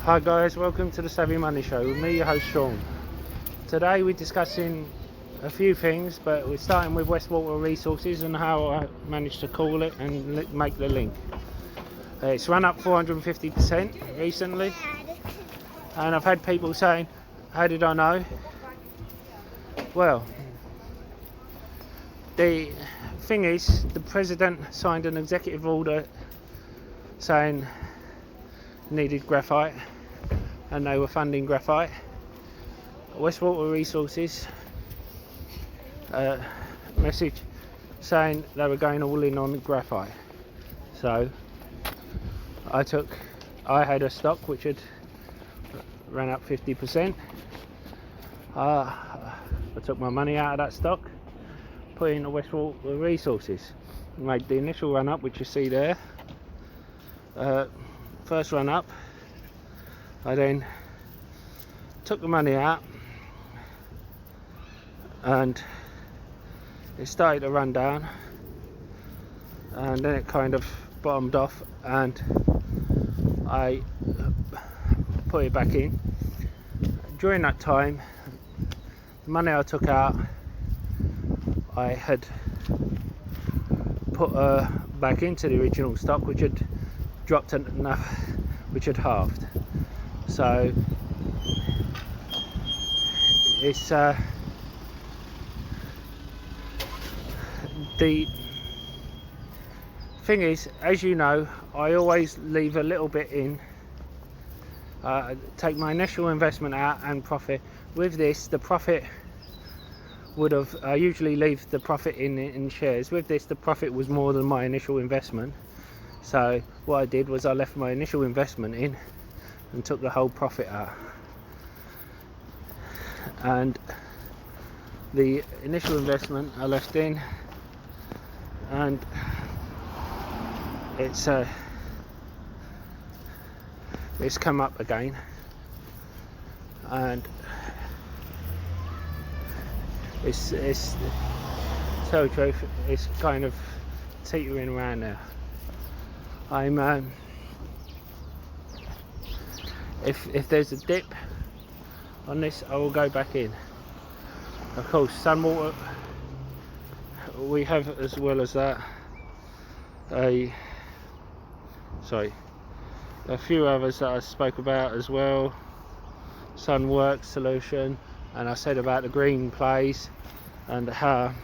Hi guys, welcome to the Savvy Money Show with me, your host Sean. Today we're discussing a few things, but we're starting with Westwater Resources and how I managed to call it and make the link. It's run up 450% recently, and I've had people saying, how did I know? Well, the thing is, the president signed an executive order saying needed graphite, and they were funding graphite. Westwater Resources message saying they were going all in on graphite. So I had a stock which had ran up 50%. I took my money out of that stock, put in the Westwater Resources, made the initial run up, which you see there. First run up, I then took the money out and it started to run down, and then it kind of bottomed off and I put it back in. During that time, the money I took out, I had put back into the original stock, which had dropped enough, which had halved. So it's the thing is, as you know, I always leave a little bit in, take my initial investment out and profit. With this, the profit would have, I usually leave the profit in shares. With this, the profit was more than my initial investment. So what I did was I left my initial investment in and took the whole profit out. And the initial investment I left in, and it's come up again, and it's tell the truth, it's kind of teetering around now. I'm if there's a dip on this, I will go back in. Of course, Sunwater we have, as well as that, a few others that I spoke about as well. Sunworks solution, and I said about the green plays and how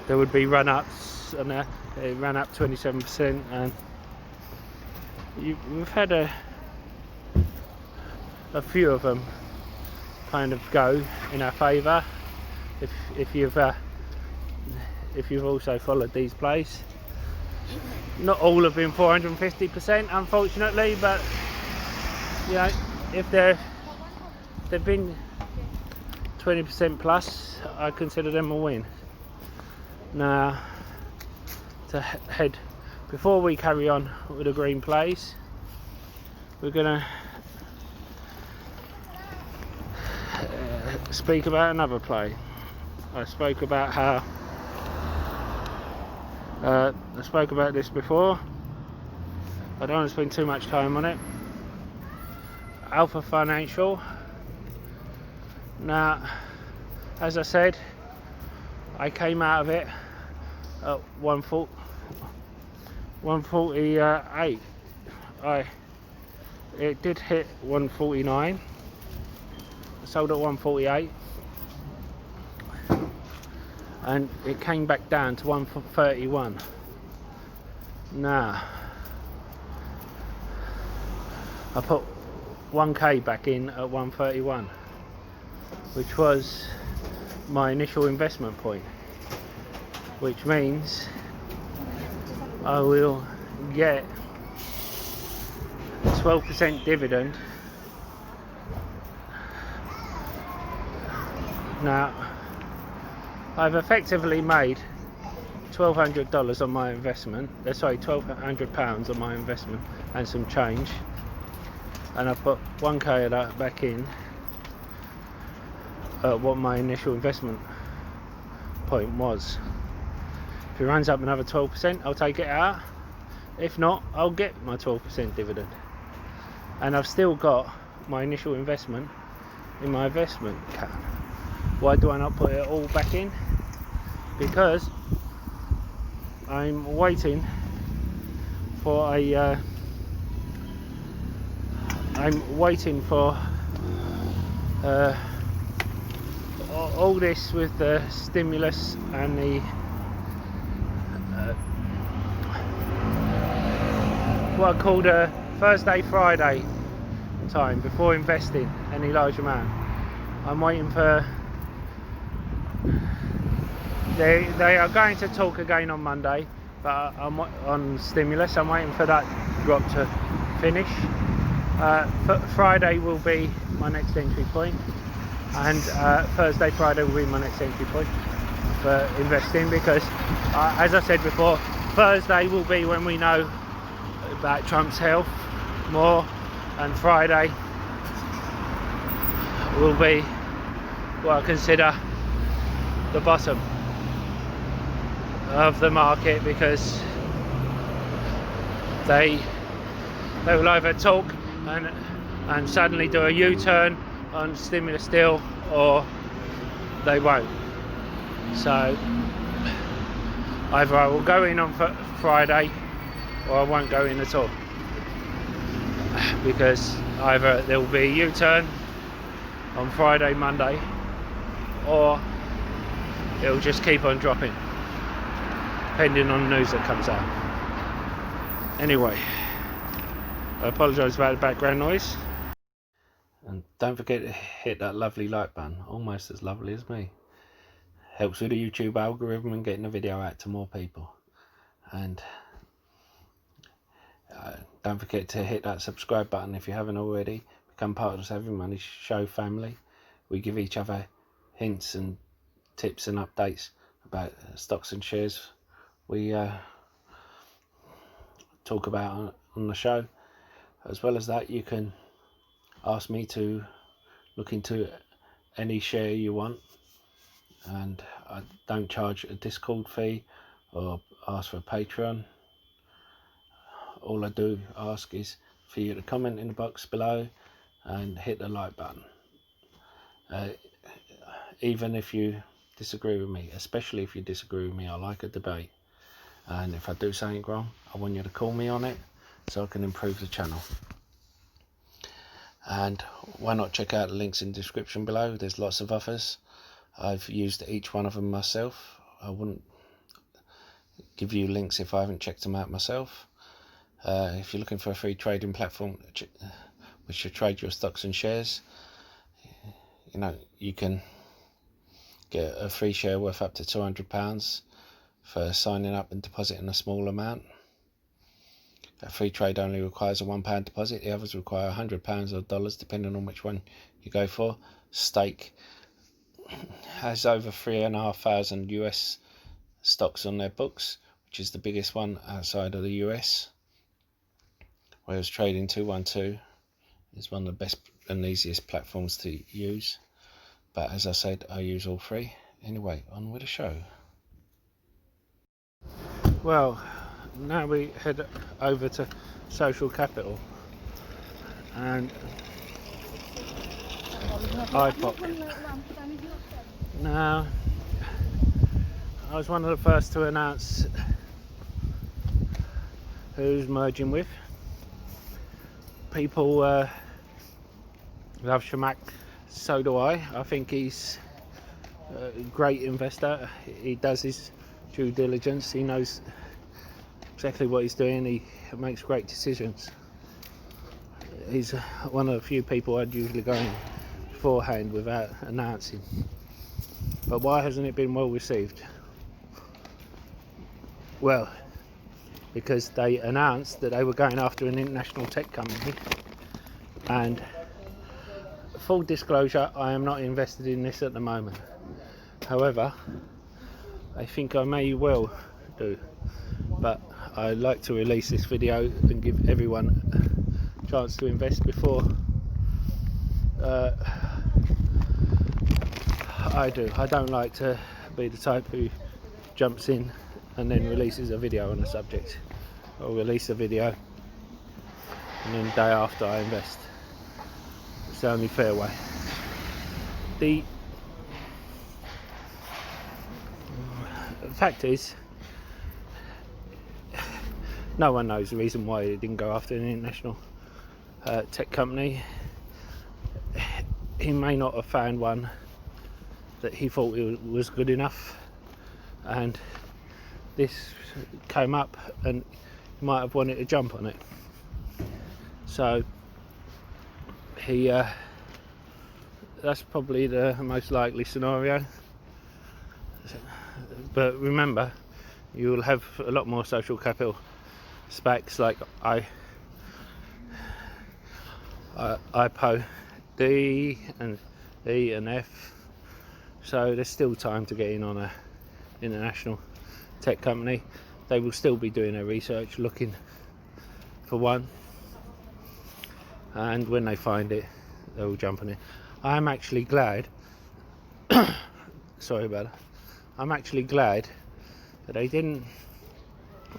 there would be run-ups, and it ran up 27%, and we've had a few of them kind of go in our favour. If you've also followed these plays, not all have been 450%, unfortunately, but you know, if they've been 20% plus, I consider them a win. Now, to head, before we carry on with the green plays, we're gonna speak about another play. I spoke about how I spoke about this before. I don't want to spend too much time on it. Alpha Financial. Now, as I said, I came out of it at 148. It did hit 149. Sold at 148, and it came back down to 131. Now, I put 1k back in at 131, which was my initial investment point, which means I will get 12% dividend. Now, I've effectively made $1,200 on my investment. £1,200 on my investment and some change, and I put 1k of that back in at what my initial investment point was. If it runs up another 12%, I'll take it out. If not, I'll get my 12% dividend. and I've still got my initial investment in my investment account. Why do I not put it all back in? Because I'm waiting for a all this with the stimulus and the what I call the Thursday, Friday time before investing any large amount. I'm waiting for they are going to talk again on Monday, but I'm on stimulus. I'm waiting for that drop to finish. Friday will be my next entry point, and Thursday, Friday will be my next entry point for investing, because as I said before, Thursday will be when we know about Trump's health more, and Friday will be what I consider the bottom of the market, because they will either talk and suddenly do a U-turn on stimulus deal, or they won't. So either I will go in on Friday, or I won't go in at all, because either there will be a U-turn on Friday, Monday, or it will just keep on dropping, depending on the news that comes out. Anyway, I apologise about the background noise, and don't forget to hit that lovely like button, almost as lovely as me. Helps with the YouTube algorithm and getting the video out to more people. And don't forget to hit that subscribe button if you haven't already. Become part of the Saving Money Show family. We give each other hints and tips and updates about stocks and shares we talk about on the show. As well as that, you can ask me to look into any share you want, and I don't charge a Discord fee or ask for a Patreon. All I do ask is for you to comment in the box below and hit the like button. Even if you disagree with me, especially if you disagree with me, I like a debate. And if I do something wrong, I want you to call me on it so I can improve the channel. And why not check out the links in the description below? There's lots of offers. I've used each one of them myself. I wouldn't give you links if I haven't checked them out myself. If you're looking for a free trading platform which should trade your stocks and shares, you know, you can get a free share worth up to £200 for signing up and depositing a small amount. A free trade only requires a £1 deposit. The others require £100 or dollars, depending on which one you go for. Stake has over 3,500 US stocks on their books, which is the biggest one outside of the US. Whereas Trading 212 is one of the best and easiest platforms to use. But as I said, I use all three. Anyway, on with the show. Well, now we head over to Social Capital and ipoc. Now, I was one of the first to announce who's merging with. People love Chamath, so do I. I think he's a great investor. He does his due diligence. He knows exactly what he's doing. He makes great decisions. He's one of the few people I'd usually go in beforehand without announcing. But why hasn't it been well received? Well, because they announced that they were going after an international tech company, and full disclosure, I am not invested in this at the moment. However, I think I may well do, but I'd like to release this video and give everyone a chance to invest before I do. I don't like to be the type who jumps in and then releases a video on the subject. I'll release a video and then the day after I invest. It's the only fair way. The fact is, no one knows the reason why he didn't go after an international tech company. He may not have found one that he thought was good enough, and this came up and he might have wanted to jump on it. So he that's probably the most likely scenario. But remember, you will have a lot more social capital SPACs like ipoc, D and E and F. So there's still time to get in on a international tech company. They will still be doing their research, looking for one, and when they find it, they will jump on it. I'm actually glad sorry about that. I'm actually glad that they didn't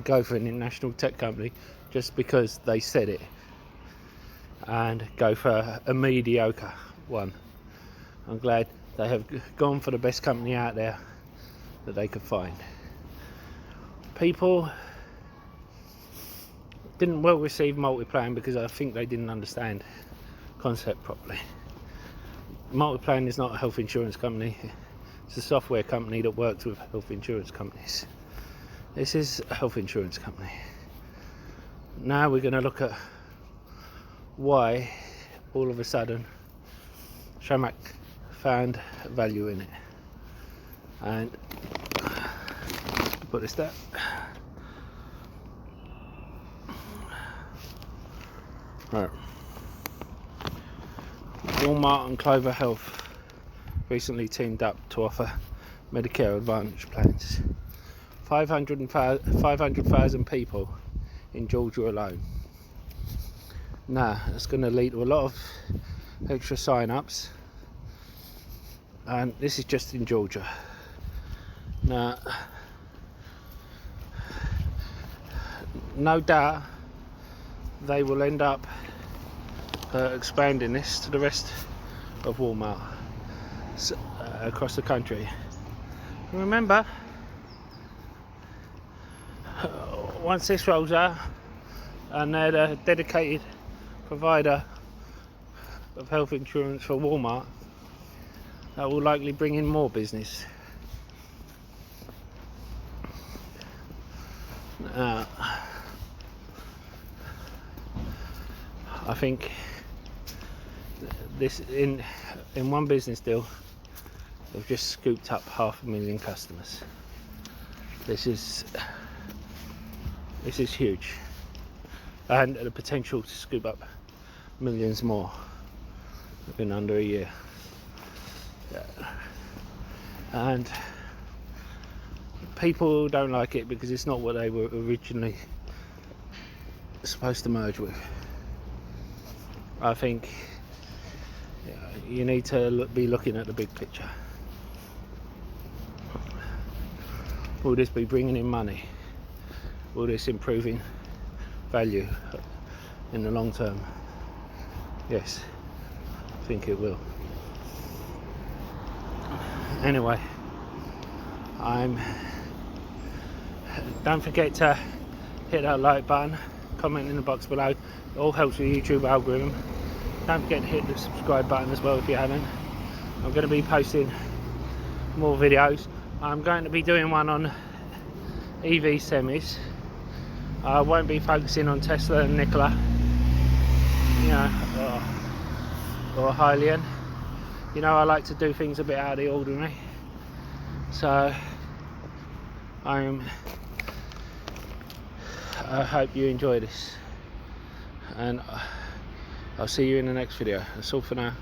go for an international tech company just because they said it, and go for a mediocre one. I'm glad they have gone for the best company out there that they could find. People didn't well receive Multiplan because I think they didn't understand the concept properly. Multiplan is not a health insurance company. It's a software company that works with health insurance companies. This is a health insurance company. Now we're going to look at why all of a sudden Kcac found value in it. And put this there. Right. Walmart and Clover Health recently teamed up to offer Medicare Advantage plans. 500,000 people in Georgia alone. Now, it's going to lead to a lot of extra sign-ups, and this is just in Georgia. Now, no doubt they will end up expanding this to the rest of Walmart across the country. Remember, once this rolls out and they're the dedicated provider of health insurance for Walmart, that will likely bring in more business. I think this in one business deal they've just scooped up 500,000 customers. This is huge, and the potential to scoop up millions more in under a year. And people don't like it because it's not what they were originally supposed to merge with. I think you need to be looking at the big picture. Will this be bringing in money? Will this improving value in the long term? Yes, I think it will. Anyway, don't forget to hit that like button, comment in the box below. It all helps with the YouTube algorithm. Don't forget to hit the subscribe button as well if you haven't. I'm going to be posting more videos. I'm going to be doing one on EV semis. I won't be focusing on Tesla and Nikola, or Hylian. I like to do things a bit out of the ordinary. So I hope you enjoy this, and I'll see you in the next video. That's all for now.